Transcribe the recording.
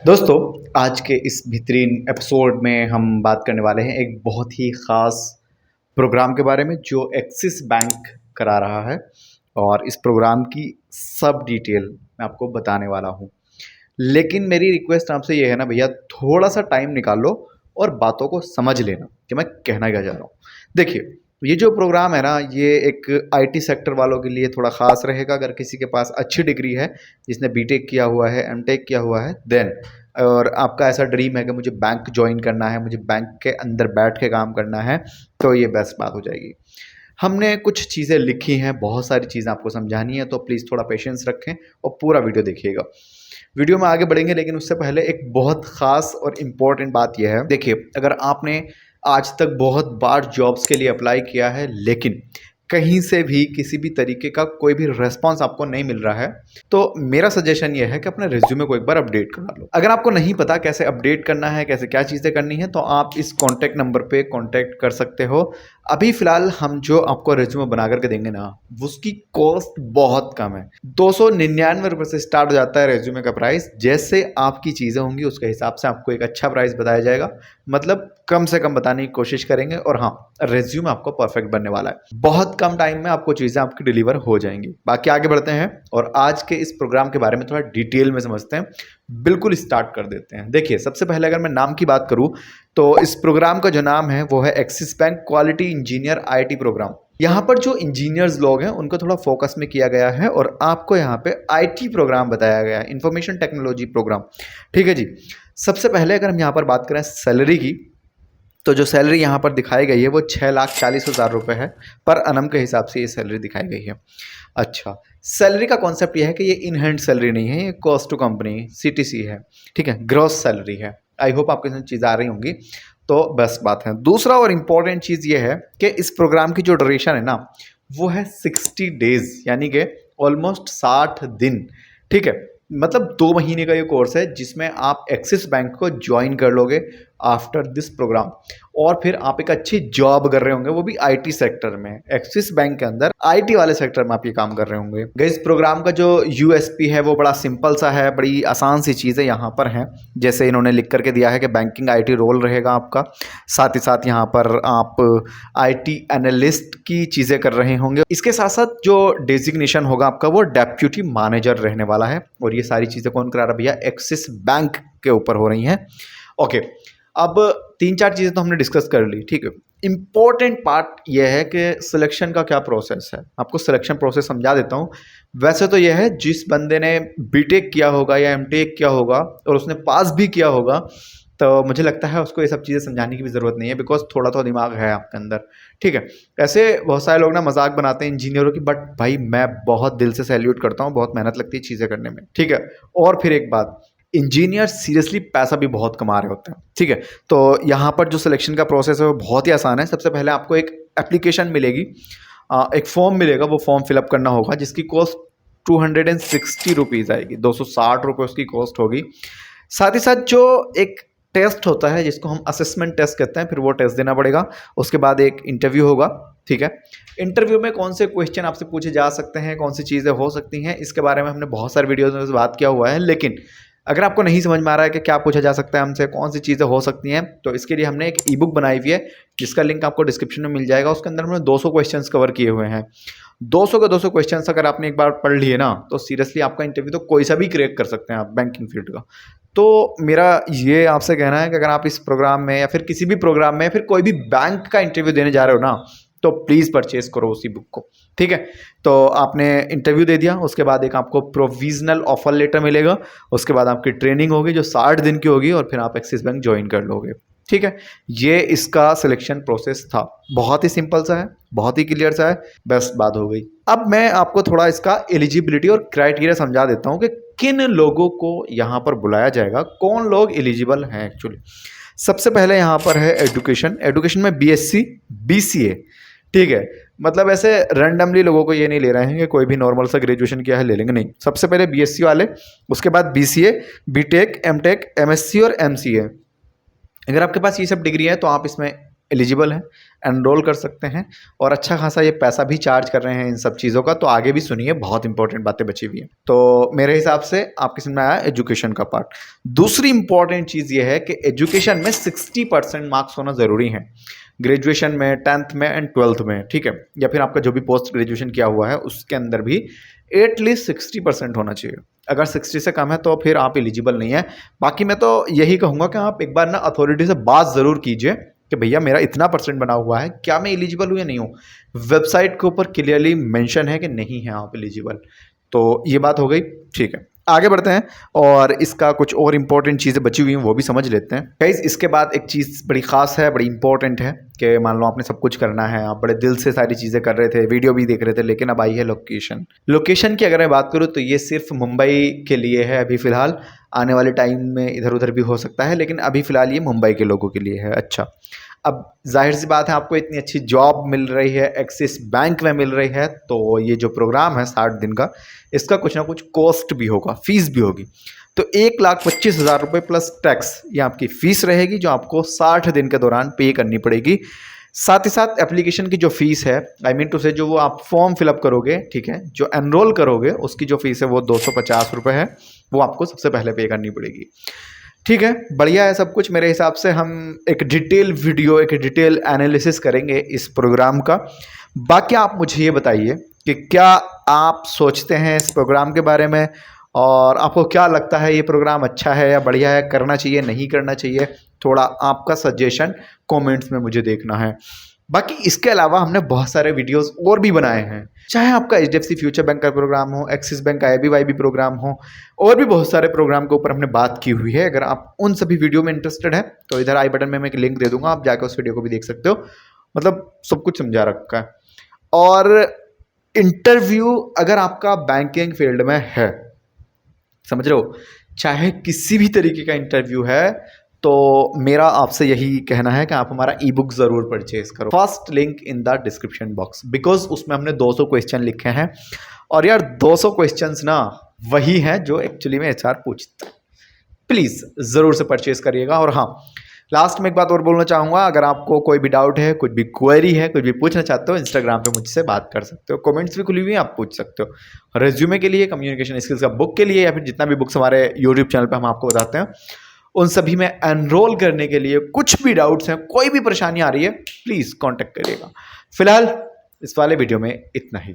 दोस्तों, आज के इस बेहतरीन एपिसोड में हम बात करने वाले हैं एक बहुत ही ख़ास प्रोग्राम के बारे में जो एक्सिस बैंक करा रहा है और इस प्रोग्राम की सब डिटेल मैं आपको बताने वाला हूँ। लेकिन मेरी रिक्वेस्ट आपसे ये है ना भैया, थोड़ा-सा टाइम निकाल लो और बातों को समझ लेना कि मैं कहना क्या चाह रहा हूँ। देखिए, ये जो प्रोग्राम है ना, ये एक आईटी सेक्टर वालों के लिए थोड़ा ख़ास रहेगा। अगर किसी के पास अच्छी डिग्री है, जिसने बीटेक किया हुआ है, एमटेक किया हुआ है, देन और आपका ऐसा ड्रीम है कि मुझे बैंक जॉइन करना है, मुझे बैंक के अंदर बैठ के काम करना है, तो ये बेस्ट बात हो जाएगी। हमने कुछ चीज़ें लिखी हैं, बहुत सारी चीज़ें आपको समझानी है, तो प्लीज़ थोड़ा पेशेंस रखें और पूरा वीडियो देखिएगा। वीडियो में आगे बढ़ेंगे, लेकिन उससे पहले एक बहुत ख़ास और इम्पोर्टेंट बात यह है। देखिए, अगर आपने आज तक बहुत बार जॉब्स के लिए अप्लाई किया है, लेकिन कहीं से भी किसी भी तरीके का कोई भी रिस्पॉन्स आपको नहीं मिल रहा है, तो मेरा सजेशन ये है कि अपने रिज्यूमे को एक बार अपडेट करा लो। अगर आपको नहीं पता कैसे अपडेट करना है, कैसे क्या चीज़ें करनी है, तो आप इस कॉन्टैक्ट नंबर पे कॉन्टैक्ट कर सकते हो। अभी फ़िलहाल हम जो आपको रिज्यूमे बना करके देंगे ना, उसकी कॉस्ट बहुत कम है। ₹299 से स्टार्ट हो जाता है रिज्यूमे का प्राइस। जैसे आपकी चीज़ें होंगी उसके हिसाब से आपको एक अच्छा प्राइस बताया जाएगा। मतलब कम से कम बताने की कोशिश करेंगे और हाँ, रिज्यूमे आपको परफेक्ट बनने वाला है। बहुत कम टाइम में आपको चीज़ें आपकी डिलीवर हो जाएंगी। बाकी आगे बढ़ते हैं और आज के इस प्रोग्राम के बारे में थोड़ा डिटेल में समझते हैं। बिल्कुल स्टार्ट कर देते हैं। देखिए, सबसे पहले अगर मैं नाम की बात करूं, तो इस प्रोग्राम का जो नाम है वो है axis bank quality engineer IT program. यहाँ पर जो इंजीनियर्स लोग हैं उनको थोड़ा फोकस में किया गया है और आपको यहाँ पे आईटी प्रोग्राम बताया गया है, इंफॉर्मेशन टेक्नोलॉजी प्रोग्राम। ठीक है जी। सबसे पहले अगर हम यहाँ पर बात करें सैलरी की, तो जो सैलरी यहाँ पर दिखाई गई है वो 6,40,000 रुपये है। पर अनम के हिसाब से ये सैलरी दिखाई गई है। अच्छा, सैलरी का कॉन्सेप्ट ये है कि ये इन हैंड सैलरी नहीं है, ये कॉस्ट टू कंपनी सीटीसी है। ठीक है, ग्रॉस सैलरी है। आई होप आपके साथ चीज़ आ रही होंगी, तो बस बात है। दूसरा और इम्पॉर्टेंट चीज़ ये है कि इस प्रोग्राम की जो ड्यूरेशन है ना, वो है 60 डेज, यानी कि ऑलमोस्ट 60 दिन। ठीक है, मतलब 2 महीने का ये कोर्स है जिसमें आप एक्सिस बैंक को ज्वाइन कर लोगे आफ्टर दिस प्रोग्राम, और फिर आप एक अच्छी जॉब कर रहे होंगे, वो भी आईटी सेक्टर में। एक्सिस बैंक के अंदर आईटी वाले सेक्टर में आप ये काम कर रहे होंगे। गाइस, प्रोग्राम का जो यूएसपी है वो बड़ा सिंपल सा है, बड़ी आसान सी चीज़ें यहाँ पर हैं। जैसे इन्होंने लिख करके दिया है कि बैंकिंग आईटी रोल रहेगा आपका, साथ ही साथ यहाँ पर आप आईटी एनालिस्ट की चीज़ें कर रहे होंगे। इसके साथ साथ जो डेजिग्नेशन होगा आपका वो डेप्यूटी मैनेजर रहने वाला है। और ये सारी चीज़ें कौन करा रहा है भैया? एक्सिस बैंक के ऊपर हो रही हैं। ओके, अब 3-4 चीज़ें तो हमने डिस्कस कर ली। ठीक है, इम्पॉर्टेंट पार्ट यह है कि सिलेक्शन का क्या प्रोसेस है। आपको सिलेक्शन प्रोसेस समझा देता हूँ। वैसे तो यह है, जिस बंदे ने बीटेक किया होगा या एमटेक किया होगा और उसने पास भी किया होगा, तो मुझे लगता है उसको ये सब चीज़ें समझाने की भी ज़रूरत नहीं है, बिकॉज थोड़ा तो दिमाग है आपके अंदर। ठीक है, ऐसे बहुत सारे लोग ना मजाक बनाते हैं इंजीनियरों की, बट भाई मैं बहुत दिल से सैल्यूट करता हूँ, बहुत मेहनत लगती है चीज़ें करने में। ठीक है, और फिर एक बात, इंजीनियर सीरियसली पैसा भी बहुत कमा रहे होते हैं। ठीक है, तो यहाँ पर जो सिलेक्शन का प्रोसेस है वो बहुत ही आसान है। सबसे पहले आपको एक एप्लीकेशन मिलेगी, एक फॉर्म मिलेगा, वो फॉर्म फिलअप करना होगा, जिसकी कॉस्ट 260 रुपीज़ आएगी। 260 रुपये उसकी कॉस्ट होगी। साथ ही साथ जो एक टेस्ट होता है जिसको हम असेसमेंट टेस्ट कहते हैं, फिर वो टेस्ट देना पड़ेगा। उसके बाद एक इंटरव्यू होगा। ठीक है, इंटरव्यू में कौन से क्वेश्चन आपसे पूछे जा सकते हैं, कौन सी चीज़ें हो सकती हैं, इसके बारे में हमने बहुत सारे वीडियोज़ में बात किया हुआ है। लेकिन अगर आपको नहीं समझ में आ रहा है कि क्या पूछा जा सकता है हमसे, कौन सी चीज़ें हो सकती हैं, तो इसके लिए हमने एक ई बुक बनाई हुई है जिसका लिंक आपको डिस्क्रिप्शन में मिल जाएगा। उसके अंदर हमने 200 क्वेश्चंस कवर किए हुए हैं। 200 के 200 क्वेश्चंस अगर आपने एक बार पढ़ लिए ना, तो सीरियसली आपका इंटरव्यू तो कोई सा भी क्रैक कर सकते हैं आप, बैंकिंग फील्ड का। तो मेरा ये आपसे कहना है कि अगर आप इस प्रोग्राम में या फिर किसी भी प्रोग्राम में या फिर कोई भी बैंक का इंटरव्यू देने जा रहे हो ना, तो प्लीज़ परचेज करो उसी बुक को। ठीक है, तो आपने इंटरव्यू दे दिया, उसके बाद एक आपको प्रोविजनल ऑफर लेटर मिलेगा। उसके बाद आपकी ट्रेनिंग होगी जो 60 दिन की होगी, और फिर आप एक्सिस बैंक ज्वाइन कर लोगे। ठीक है, ये इसका सिलेक्शन प्रोसेस था। बहुत ही सिंपल सा है, बहुत ही क्लियर सा है, बेस्ट बात हो गई। अब मैं आपको थोड़ा इसका एलिजिबिलिटी और क्राइटेरिया समझा देता हूँ कि किन लोगों को यहाँ पर बुलाया जाएगा, कौन लोग एलिजिबल हैं एक्चुअली। सबसे पहले यहाँ पर है एजुकेशन। एजुकेशन में बीएससी, बीसीए। ठीक है, मतलब ऐसे रैंडमली लोगों को ये नहीं ले रहे हैं कि कोई भी नॉर्मल सा ग्रेजुएशन किया है ले लेंगे, नहीं। सबसे पहले बीएससी वाले, उसके बाद बीसीए, बीटेक, एमटेक, एमएससी और एमसीए। अगर आपके पास ये सब डिग्री है तो आप इसमें एलिजिबल हैं, एनरोल कर सकते हैं और अच्छा खासा ये पैसा भी चार्ज कर रहे हैं इन सब चीज़ों का। तो आगे भी सुनिए, बहुत इंपॉर्टेंट बातें बची हुई हैं। तो मेरे हिसाब से आपके समझ में आया एजुकेशन का पार्ट। दूसरी इंपॉर्टेंट चीज़ ये है कि एजुकेशन में 60% मार्क्स होना ज़रूरी है, ग्रेजुएशन में, 10th में एंड 12th में, ठीक है, या फिर आपका जो भी पोस्ट ग्रेजुएशन किया हुआ है उसके अंदर भी एटलीस्ट 60% होना चाहिए। अगर 60 से कम है तो फिर आप एलिजिबल नहीं है। बाकी मैं तो यही कहूँगा कि आप एक बार ना अथॉरिटी से बात ज़रूर कीजिए कि भैया मेरा इतना परसेंट बना हुआ है, क्या मैं एलिजिबल हूँ या नहीं हूँ। वेबसाइट के ऊपर क्लियरली मेंशन है कि नहीं है आप एलिजिबल। तो ये बात हो गई, ठीक है। आगे बढ़ते हैं और इसका कुछ और इंपॉर्टेंट चीज़ें बची हुई हैं वो भी समझ लेते हैं। गाइस इसके बाद एक चीज़ बड़ी ख़ास है, बड़ी इंपॉर्टेंट है कि मान लो आपने सब कुछ करना है, आप बड़े दिल से सारी चीज़ें कर रहे थे, वीडियो भी देख रहे थे, लेकिन अब आई है लोकेशन। लोकेशन की अगर मैं बात करूँ तो ये सिर्फ मुंबई के लिए है अभी फ़िलहाल। आने वाले टाइम में इधर उधर भी हो सकता है, लेकिन अभी फ़िलहाल ये मुंबई के लोगों के लिए है। अच्छा, अब जाहिर सी बात है आपको इतनी अच्छी जॉब मिल रही है, एक्सिस बैंक में मिल रही है, तो ये जो प्रोग्राम है 60 दिन का, इसका कुछ ना कुछ कॉस्ट भी होगा, फीस भी होगी। तो 1,25,000 रुपये प्लस टैक्स ये आपकी फ़ीस रहेगी जो आपको 60 दिन के दौरान पे करनी पड़ेगी। साथ ही साथ एप्लीकेशन की जो फ़ीस है, आई मीन टू से जो वो आप फॉर्म फिलअप करोगे, ठीक है, जो एनरोल करोगे उसकी जो फ़ीस है वो 250 रुपये है, वो आपको सबसे पहले पे करनी पड़ेगी। ठीक है, बढ़िया है सब कुछ। मेरे हिसाब से हम एक डिटेल वीडियो, एक डिटेल एनालिसिस करेंगे इस प्रोग्राम का। बाकी आप मुझे ये बताइए कि क्या आप सोचते हैं इस प्रोग्राम के बारे में, और आपको क्या लगता है ये प्रोग्राम अच्छा है या बढ़िया है, करना चाहिए नहीं करना चाहिए? थोड़ा आपका सजेशन कमेंट्स में मुझे देखना है। बाकी इसके अलावा हमने बहुत सारे वीडियोस और भी बनाए हैं, चाहे आपका HDFC फ्यूचर बैंक का प्रोग्राम हो, एक्सिस बैंक का ABYB प्रोग्राम हो, और भी बहुत सारे प्रोग्राम के ऊपर हमने बात की हुई है। अगर आप उन सभी वीडियो में इंटरेस्टेड है तो इधर आई बटन में मैं एक लिंक दे दूंगा, आप जाकर उस वीडियो को भी देख सकते हो। मतलब सब कुछ समझा रखा है। और इंटरव्यू अगर आपका बैंकिंग फील्ड में है, समझ रहे हो, चाहे किसी भी तरीके का इंटरव्यू है, तो मेरा आपसे यही कहना है कि आप हमारा ई बुक ज़रूर परचेज करो। First link in the description box, because उसमें हमने 200 क्वेश्चन लिखे हैं। और यार 200 क्वेश्चंस ना वही हैं जो एक्चुअली में HR पूछता है। प्लीज़ ज़रूर से परचेज करिएगा। और हाँ, लास्ट में एक बात और बोलना चाहूँगा, अगर आपको कोई भी डाउट है, कुछ भी क्वेरी है, कुछ भी पूछना चाहते हो, इंस्टाग्राम पे मुझसे बात कर सकते हो, कमेंट्स भी खुली हुई हैं, आप पूछ सकते हो। रेज्यूमे के लिए, कम्युनिकेशन स्किल्स का बुक के लिए, या फिर जितना भी बुक्स हमारे यूट्यूब चैनल पे हम आपको बताते हैं, उन सभी में एनरोल करने के लिए कुछ भी डाउट्स हैं, कोई भी परेशानी आ रही है, प्लीज़ कॉन्टेक्ट करिएगा। फिलहाल इस वाले वीडियो में इतना ही।